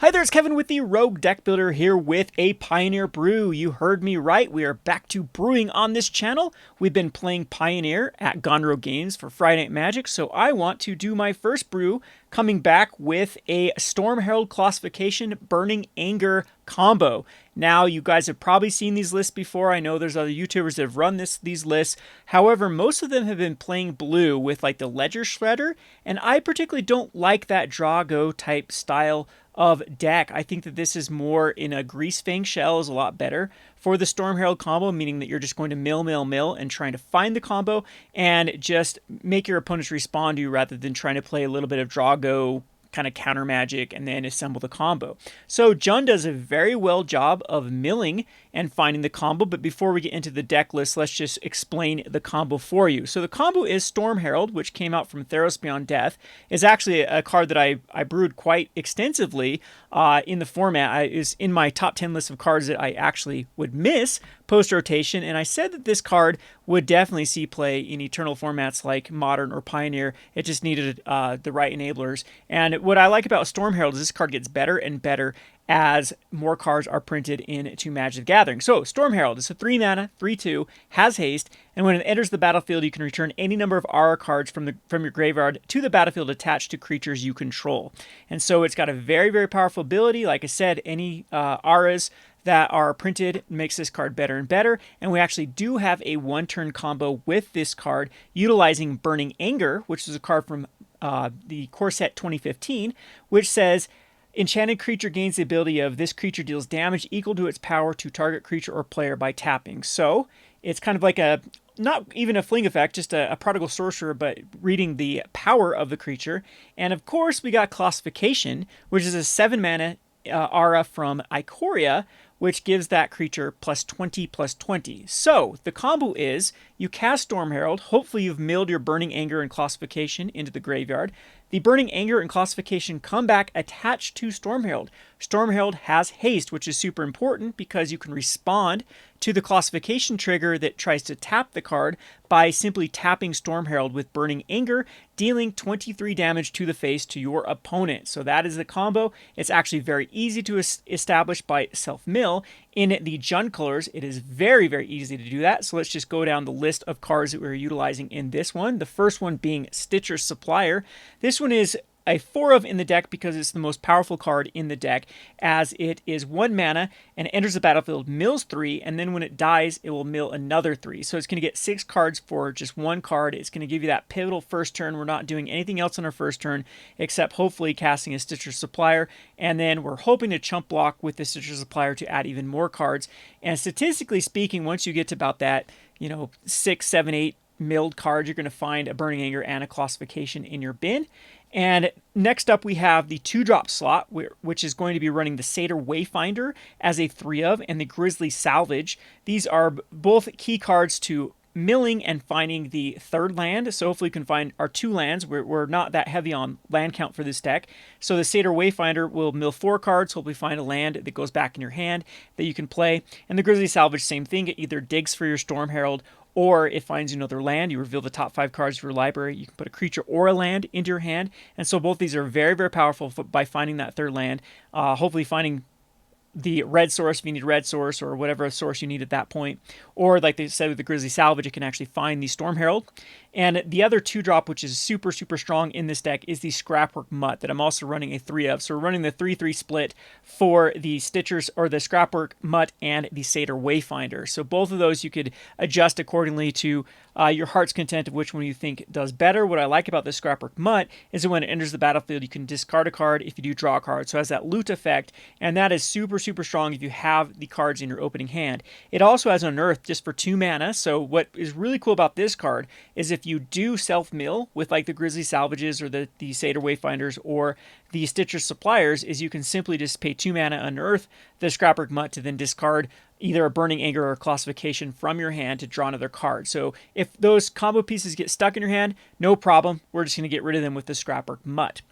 Hi there, it's Kevin with the Rogue Deck Builder here with a Pioneer Brew. You heard me right. We are back to brewing on this channel. We've been playing Pioneer at Gone Rogue Games for Friday Night Magic, so I want to do my first brew coming back with a Storm Herald Classification Burning Anger combo. Now, you guys have probably seen these lists before. I know there's other YouTubers that have run these lists. However, most of them have been playing blue with like the Ledger Shredder, and I particularly don't like that draw-go type style of deck. I think that this is more in a Grease Fang shell is a lot better for the Storm Herald combo, meaning that you're just going to mill and trying to find the combo and just make your opponents respond to you rather than trying to play a little bit of draw go kind of counter magic and then assemble the combo. So Jun does a very well job of milling and finding the combo, but before we get into the deck list, let's just explain the combo for you. So the combo is Storm Herald, which came out from Theros Beyond Death. Is actually a card that I brewed quite extensively in the format. Is in my top 10 list of cards that I actually would miss post-rotation, and I said that this card would definitely see play in Eternal formats like Modern or Pioneer. It just needed the right enablers. And what I like about Storm Herald is this card gets better and better as more cards are printed into Magic the Gathering. So, Storm Herald is a 3 mana, 3/2, has haste, and when it enters the battlefield, you can return any number of Aura cards from your graveyard to the battlefield attached to creatures you control. And so it's got a very, very powerful ability. Like I said, any Auras that are printed makes this card better and better, and we actually do have a one-turn combo with this card utilizing Burning Anger, which is a card from the core set 2015, which says enchanted creature gains the ability of this creature deals damage equal to its power to target creature or player by tapping. So it's kind of like a, not even a fling effect, just a prodigal sorcerer, but reading the power of the creature. And of course, we got Classification, which is a 7 mana aura from Ikoria, which gives that creature +20/+20. So the combo is you cast Storm Herald. Hopefully you've milled your Burning Anger and Classification into the graveyard. The Burning Anger and Classification come back attached to Storm Herald. Storm Herald has haste, which is super important because you can respond to the Classification trigger that tries to tap the card by simply tapping Storm Herald with Burning Anger, dealing 23 damage to the face to your opponent. So that is the combo. It's actually very easy to establish by self-mill. In the Jun colors, it is very, very easy to do that. So let's just go down the list of cards that we're utilizing in this one. The first one being Stitcher's Supplier. This one is a 4 of in the deck because it's the most powerful card in the deck, as it is 1 mana and enters the battlefield, mills 3, and then when it dies, it will mill another 3. So it's going to get 6 cards for just 1 card. It's going to give you that pivotal first turn. We're not doing anything else on our first turn except hopefully casting a Stitcher's Supplier, and then we're hoping to chump block with the Stitcher's Supplier to add even more cards. And statistically speaking, once you get to about that, 6, 7, 8 milled cards, you're going to find a Burning Anger and a Classification in your bin. And next up, we have the 2-drop slot, which is going to be running the Satyr Wayfinder as a 3 of, and the Grizzly Salvage. These are both key cards to milling and finding the 3rd land. So hopefully you can find our 2 lands. We're not that heavy on land count for this deck. So the Satyr Wayfinder will mill 4 cards, hopefully find a land that goes back in your hand that you can play. And the Grizzly Salvage, same thing. It either digs for your Storm Herald, or it finds you another land. You reveal the top 5 cards of your library. You can put a creature or a land into your hand. And so both these are very, very powerful by finding that 3rd land. Hopefully finding the red source if you need a red source, or whatever source you need at that point. Or like they said with the Grizzly Salvage, it can actually find the Storm Herald. And the other 2-drop, which is super, super strong in this deck, is the Scrapwork Mutt that I'm also running a 3 of. So we're running the 3/3 split for the Stitchers, or the Scrapwork Mutt and the Satyr Wayfinder. So both of those you could adjust accordingly to your heart's content of which one you think does better. What I like about the Scrapwork Mutt is that when it enters the battlefield, you can discard a card if you do draw a card. So it has that loot effect, and that is super, super strong if you have the cards in your opening hand. It also has Unearth just for 2 mana. So what is really cool about this card is if you do self-mill with like the Grizzly Salvages or the Satyr Wayfinders or the Stitcher's Suppliers, is you can simply just pay 2 mana, Unearth the Scrapwork Mutt to then discard either a Burning Anger or a Classification from your hand to draw another card. So if those combo pieces get stuck in your hand, no problem. We're just going to get rid of them with the Scrapwork Mutt.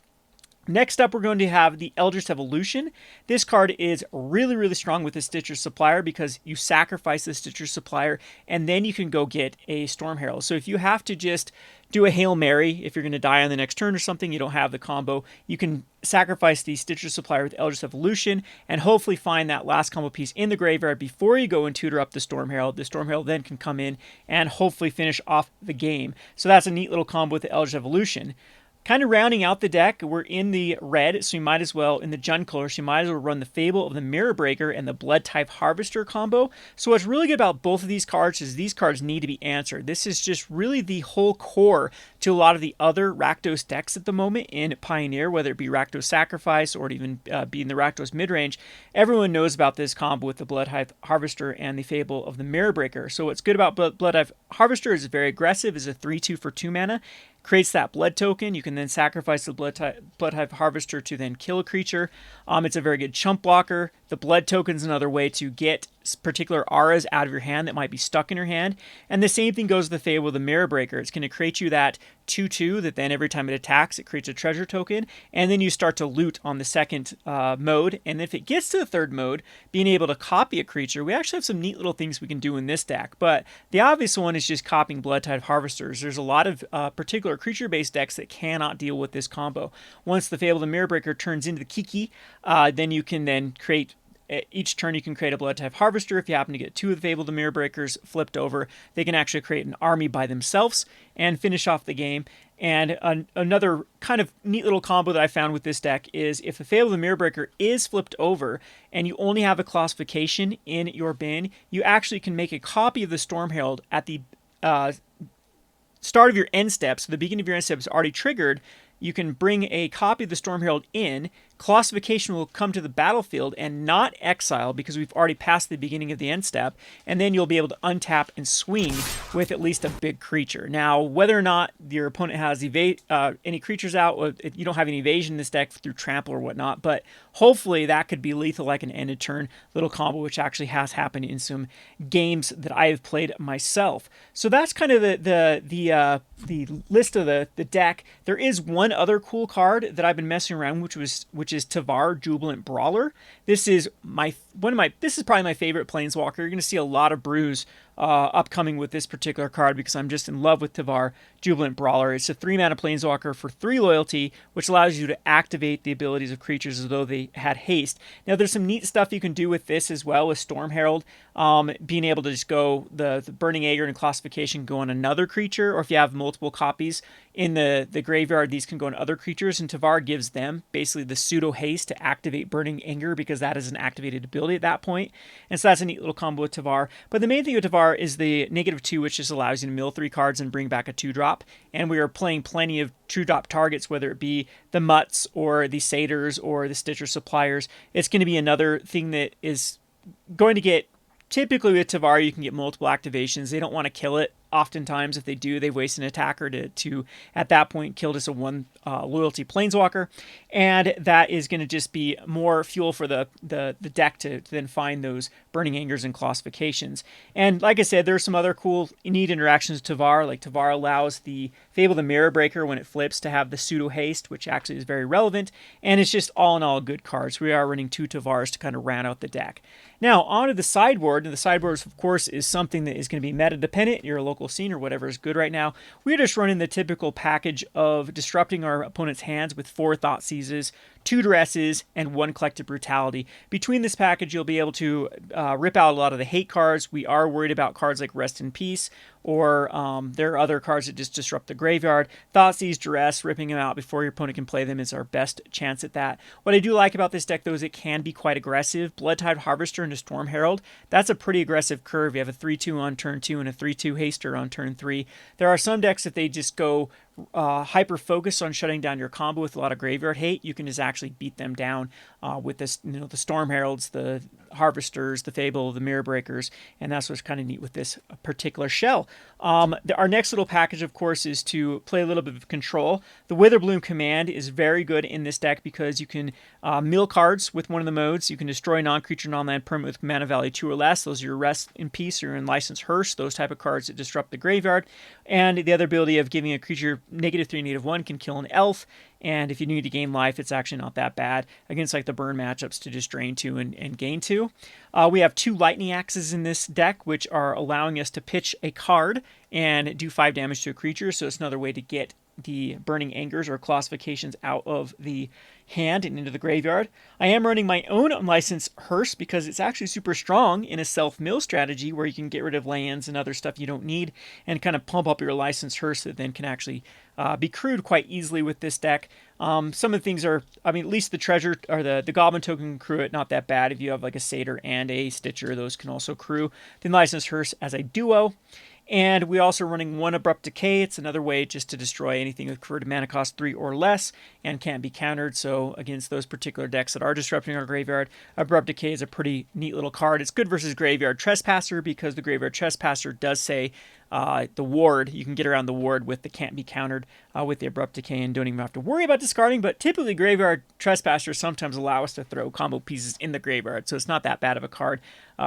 Next up, we're going to have the Eldritch Evolution. This card is really, really strong with the Stitcher Supplier because you sacrifice the Stitcher Supplier and then you can go get a Storm Herald. So if you have to just do a Hail Mary, if you're going to die on the next turn or something, you don't have the combo, you can sacrifice the Stitcher Supplier with Eldritch Evolution and hopefully find that last combo piece in the graveyard before you go and tutor up the Storm Herald. The Storm Herald then can come in and hopefully finish off the game. So that's a neat little combo with the Eldritch Evolution. Kind of rounding out the deck, we're in the red, so you might as well, in the Jund color, so you might as well run the Fable of the Mirror Breaker and the Blood Type Harvester combo. So what's really good about both of these cards is these cards need to be answered. This is just really the whole core to a lot of the other Rakdos decks at the moment in Pioneer, whether it be Rakdos Sacrifice or even being the Rakdos midrange. Everyone knows about this combo with the Blood Type Harvester and the Fable of the Mirror Breaker. So what's good about Blood Type Harvester is very aggressive, is a 3/2 for 2 mana. Creates that blood token. You can then sacrifice the Blood Type Harvester to then kill a creature. It's a very good chump blocker. The blood token is another way to get particular auras out of your hand that might be stuck in your hand. And the same thing goes with the Fable of the Mirror Breaker. It's going to create you that 2/2 that then every time it attacks, it creates a treasure token. And then you start to loot on the second mode. And if it gets to the third mode, being able to copy a creature, we actually have some neat little things we can do in this deck. But the obvious one is just copying Blood Type Harvesters. There's a lot of particular creature-based decks that cannot deal with this combo. Once the Fable of the Mirror Breaker turns into the Kiki, then you can then create each turn you can create a Blood Type Harvester. If you happen to get 2 of the Fable of the Mirror Breakers flipped over, they can actually create an army by themselves and finish off the game. And another kind of neat little combo that I found with this deck is if the Fable of the Mirror Breaker is flipped over and you only have a classification in your bin, you actually can make a copy of the Storm Herald at the start of your end step. So the beginning of your end step is already triggered. You can bring a copy of the Storm Herald in. Classification will come to the battlefield and not exile because we've already passed the beginning of the end step, and then you'll be able to untap and swing with at least a big creature. Now, whether or not your opponent has any creatures out, you don't have any evasion in this deck through trample or whatnot, but hopefully that could be lethal like an end of turn little combo, which actually has happened in some games that I have played myself. So that's kind of the list of the deck. There is one other cool card that I've been messing around, which is Tyvar, Jubilant Brawler. This is this is probably my favorite Planeswalker. You're going to see a lot of brews upcoming with this particular card because I'm just in love with Tyvar, Jubilant Brawler. It's a 3-mana Planeswalker for 3 loyalty, which allows you to activate the abilities of creatures as though they had haste. Now, there's some neat stuff you can do with this as well with Storm Herald, being able to just go the Burning Aegir and classification go on another creature, or if you have multiple copies in the graveyard, these can go on other creatures, and Tyvar gives them basically the pseudo haste to activate Burning Anger because that is an activated ability at that point. And so that's a neat little combo with Tyvar. But the main thing with Tyvar is the -2, which just allows you to mill 3 cards and bring back a 2-drop. And we are playing plenty of 2-drop targets, whether it be the Mutts or the Satyrs or the Stitcher Suppliers. It's going to be another thing that is going to get, typically with Tyvar, you can get multiple activations. They don't want to kill it. Oftentimes, if they do, they waste an attacker to at that point, kill just a 1 loyalty Planeswalker. And that is going to just be more fuel for the deck to then find those Burning Angers and classifications. And like I said, there's some other cool, neat interactions with Tyvar. Like Tyvar allows the Fable of the Mirror Breaker, when it flips, to have the pseudo haste, which actually is very relevant. And it's just all in all good cards. We are running 2 Tyvars to kind of round out the deck. Now, on to the sideboard. And the sideboard, of course, is something that is going to be meta dependent. Your local scene or whatever is good right now. We're just running the typical package of disrupting our opponent's hands with 4 Thoughtseizes, 2 Duresses, and 1 Collective Brutality. Between this package, you'll be able to rip out a lot of the hate cards. We are worried about cards like Rest in Peace, or there are other cards that just disrupt the graveyard. Thoughtseize, Duress, ripping them out before your opponent can play them is our best chance at that. What I do like about this deck, though, is it can be quite aggressive. Blood Type Harvester into Storm Herald, that's a pretty aggressive curve. You have a 3/2 on turn 2 and a 3/2 haster on turn 3. There are some decks, if they just go hyper focus on shutting down your combo with a lot of graveyard hate, you can just actually beat them down with this, the Storm Heralds, the Harvesters, the Fable, the Mirror Breakers, and that's what's kind of neat with this particular shell. Our next little package, of course, is to play a little bit of control. The Witherbloom command is very good in this deck because you can mill cards with one of the modes. You can destroy non-creature, non-land permanent with mana value 2 or less. Those are your Rest in Peace or Unlicensed Hearse, those type of cards that disrupt the graveyard. And the other ability of giving a creature -3, -1 can kill an elf. And if you need to gain life, it's actually not that bad against like the burn matchups to just drain 2 and gain 2. We have 2 lightning axes in this deck, which are allowing us to pitch a card and do 5 damage to a creature. So it's another way to get the Burning Angers or classifications out of the hand and into the graveyard. I am running my own Unlicensed Hearse because it's actually super strong in a self-mill strategy where you can get rid of lands and other stuff you don't need and kind of pump up your Licensed Hearse that then can actually be crewed quite easily with this deck. Some of the things are, I mean, at least the treasure or the Goblin token can crew it, not that bad. If you have like a Satyr and a Stitcher, those can also crew the Licensed Hearse as a duo. And we also running 1 Abrupt Decay. It's another way just to destroy anything with converted mana cost 3 or less and can't be countered. So against those particular decks that are disrupting our graveyard, Abrupt Decay is a pretty neat little card. It's good versus Graveyard Trespasser because the Graveyard Trespasser does say the ward, you can get around the ward with the can't be countered with the Abrupt Decay and don't even have to worry about discarding, but typically Graveyard Trespassers sometimes allow us to throw combo pieces in the graveyard, so it's not that bad of a card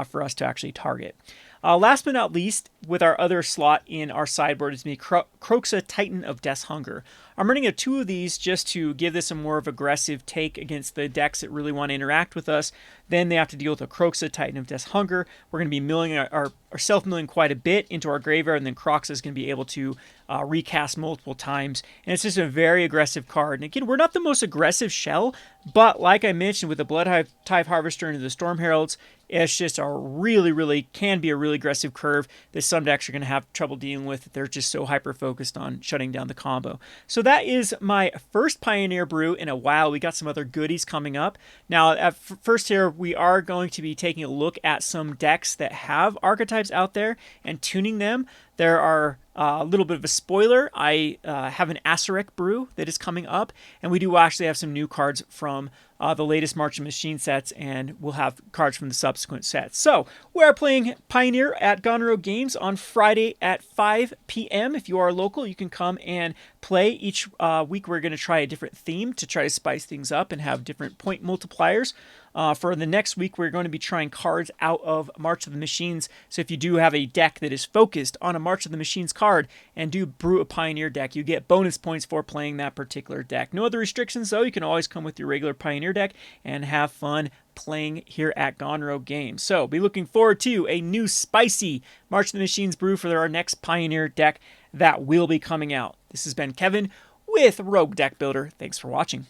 for us to actually target. Last but not least, with our other slot in our sideboard is me, Kroxa, Titan of Death's Hunger. I'm running 2 of these just to give this a more of aggressive take against the decks that really want to interact with us. Then they have to deal with a Kroxa, Titan of Death's Hunger. We're going to be milling our self-milling quite a bit into our graveyard, and then Kroxa is going to be able to recast multiple times. And it's just a very aggressive card. And again, we're not the most aggressive shell, but like I mentioned with the Bloodhive Harvester and the Storm Heralds, it's just a really can be a really aggressive curve that some decks are going to have trouble dealing with. They're just so hyper-focused on shutting down the combo. So that is my first Pioneer Brew in a while. We got some other goodies coming up. Now, at first here, we are going to be taking a look at some decks that have archetypes out there and tuning them. There are a little bit of a spoiler. I have an Asurek brew that is coming up, and we do actually have some new cards from the latest March of Machine sets, and we'll have cards from the subsequent sets. So we are playing Pioneer at Gonro Games on Friday at 5 p.m. If you are local, you can come and play. Each week we're going to try a different theme to try to spice things up and have different point multipliers. For the next week, we're going to be trying cards out of March of the Machines. So if you do have a deck that is focused on a March of the Machines card and do brew a Pioneer deck, you get bonus points for playing that particular deck. No other restrictions, though. You can always come with your regular Pioneer deck and have fun playing here at Gonro Games. So be looking forward to a new spicy March of the Machines brew for our next Pioneer deck that will be coming out. This has been Kevin with Rogue Deck Builder. Thanks for watching.